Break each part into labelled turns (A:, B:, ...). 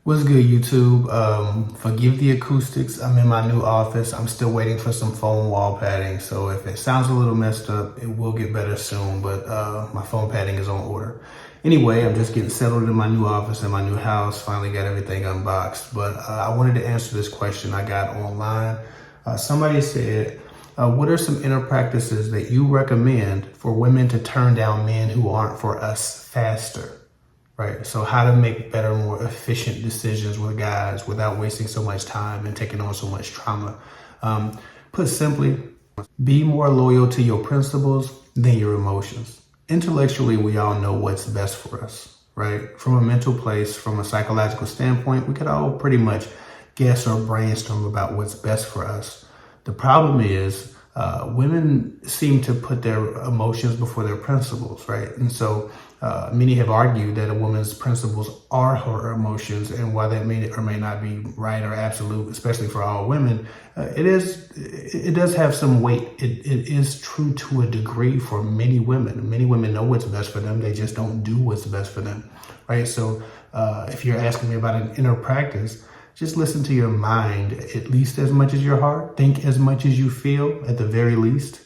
A: What's good, YouTube? Forgive the acoustics. I'm in my new office. I'm still waiting for some foam wall padding. So if it sounds a little messed up, it will get better soon, but my foam padding is on order. Anyway, I'm just getting settled in my new office and my new house. Finally got everything unboxed. But I wanted to answer this question I got online. Somebody said, what are some inner practices that you recommend for women to turn down men who aren't for us faster? Right. So how to make better, more efficient decisions with guys without wasting so much time and taking on so much trauma. Put simply, be more loyal to your principles than your emotions. Intellectually, we all know what's best for us, right? From a mental place, from a psychological standpoint, we could all pretty much guess or brainstorm about what's best for us. The problem is women seem to put their emotions before their principles, right? And so many have argued that a woman's principles are her emotions, and while that may or may not be right or absolute, especially for all women, it does have some weight. It is true to a degree for many women. Many women know what's best for them. They just don't do what's best for them, right? So if you're asking me about an inner practice, just listen to your mind at least as much as your heart. Think as much as you feel at the very least.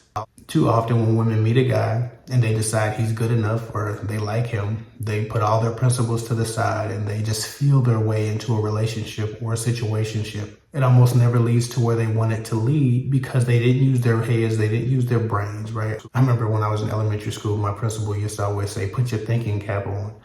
A: Too often when women meet a guy and they decide he's good enough or they like him, they put all their principles to the side and they just feel their way into a relationship or a situationship. It almost never leads to where they want it to lead because they didn't use their heads, they didn't use their brains, right? I remember when I was in elementary school, my principal used to always say, put your thinking cap on.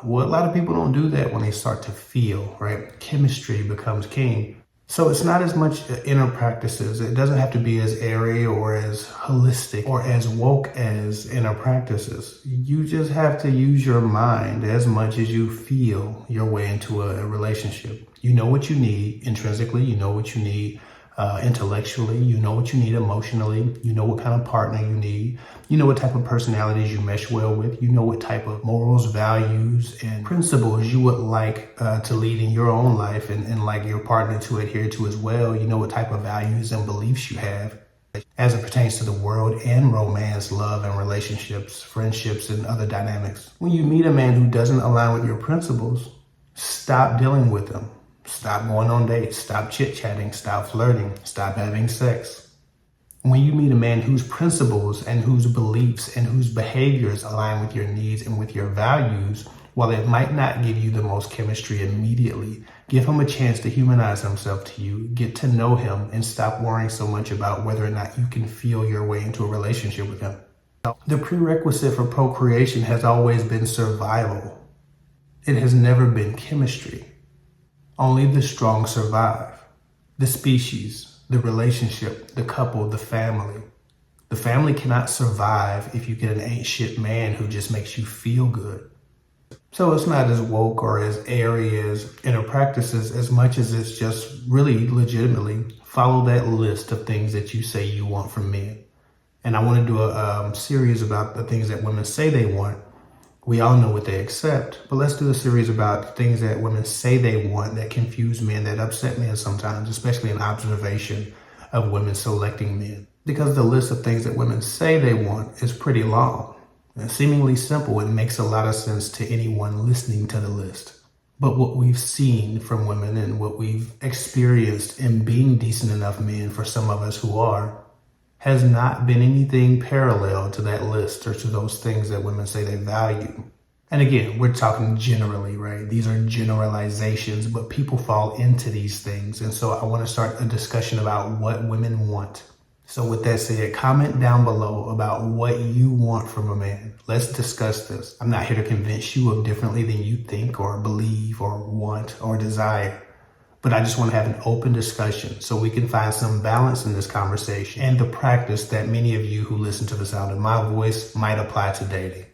A: Well, a lot of people don't do that when they start to feel, right? Chemistry becomes king. So it's not as much inner practices. It doesn't have to be as airy or as holistic or as woke as inner practices. You just have to use your mind as much as you feel your way into a relationship. You know what you need intrinsically. You know what you need intellectually. You know what you need emotionally. You know what kind of partner you need. You know what type of personalities you mesh well with. You know what type of morals, values, and principles you would like to lead in your own life and like your partner to adhere to as well. You know what type of values and beliefs you have as it pertains to the world and romance, love and relationships, friendships, and other dynamics. When you meet a man who doesn't align with your principles, stop dealing with them. Stop going on dates, stop chit-chatting, stop flirting, stop having sex. When you meet a man whose principles and whose beliefs and whose behaviors align with your needs and with your values, while it might not give you the most chemistry immediately, give him a chance to humanize himself to you, get to know him, and stop worrying so much about whether or not you can feel your way into a relationship with him. The prerequisite for procreation has always been survival. It has never been chemistry. Only the strong survive. The species, the relationship, the couple, the family. The family cannot survive if you get an ain't shit man who just makes you feel good. So it's not as woke or as airy as inner practices as much as it's just really legitimately follow that list of things that you say you want from men. And I want to do a series about the things that women say they want. We all know what they accept, but let's do a series about things that women say they want that confuse men, that upset men sometimes, especially an observation of women selecting men. Because the list of things that women say they want is pretty long and seemingly simple. It makes a lot of sense to anyone listening to the list. But what we've seen from women and what we've experienced in being decent enough men for some of us who are, has not been anything parallel to that list or to those things that women say they value. And again, we're talking generally, right? These are generalizations, but people fall into these things. And so I want to start a discussion about what women want. So with that said, comment down below about what you want from a man. Let's discuss this. I'm not here to convince you of differently than you think or believe or want or desire. But I just want to have an open discussion so we can find some balance in this conversation and the practice that many of you who listen to the sound of my voice might apply to dating.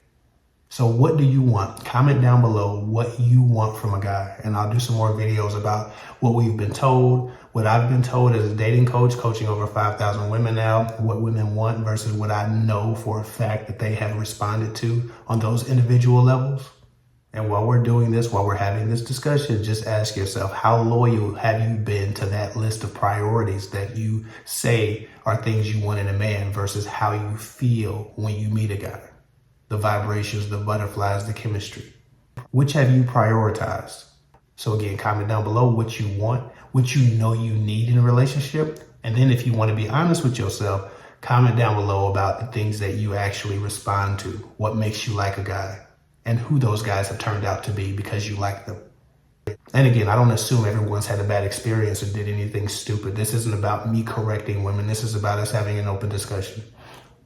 A: So what do you want? Comment down below what you want from a guy. And I'll do some more videos about what we've been told, what I've been told as a dating coach, coaching over 5,000 women now, what women want versus what I know for a fact that they have responded to on those individual levels. And while we're doing this, while we're having this discussion, just ask yourself, how loyal have you been to that list of priorities that you say are things you want in a man versus how you feel when you meet a guy? The vibrations, the butterflies, the chemistry. Which have you prioritized? So again, comment down below what you want, what you know you need in a relationship. And then if you want to be honest with yourself, comment down below about the things that you actually respond to, what makes you like a guy, and who those guys have turned out to be because you like them. And again, I don't assume everyone's had a bad experience or did anything stupid. This isn't about me correcting women. This is about us having an open discussion.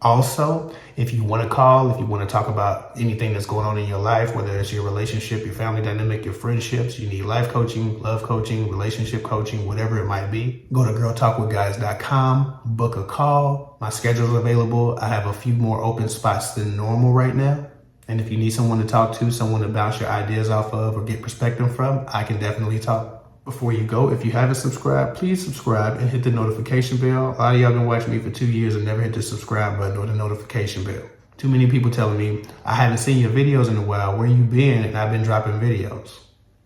A: Also, if you want to call, if you want to talk about anything that's going on in your life, whether it's your relationship, your family dynamic, your friendships, you need life coaching, love coaching, relationship coaching, whatever it might be, go to girltalkwithguys.com, book a call. My schedule is available. I have a few more open spots than normal right now. And if you need someone to talk to, someone to bounce your ideas off of or get perspective from, I can definitely talk. Before you go, if you haven't subscribed, please subscribe and hit the notification bell. A lot of y'all been watching me for 2 years and never hit the subscribe button or the notification bell. Too many people telling me, I haven't seen your videos in a while. Where you been? And I've been dropping videos.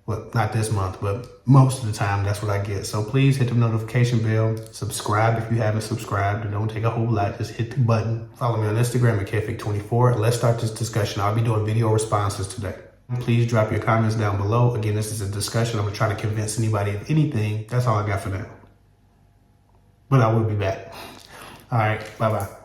A: Well, not this month, but most of the time, that's what I get. So please hit the notification bell. Subscribe if you haven't subscribed. It don't take a whole lot. Just hit the button. Follow me on Instagram at KFIC24. Let's start this discussion. I'll be doing video responses today. Please drop your comments down below. Again, this is a discussion. I'm going to try to convince anybody of anything. That's all I got for now. But I will be back. All right. Bye-bye.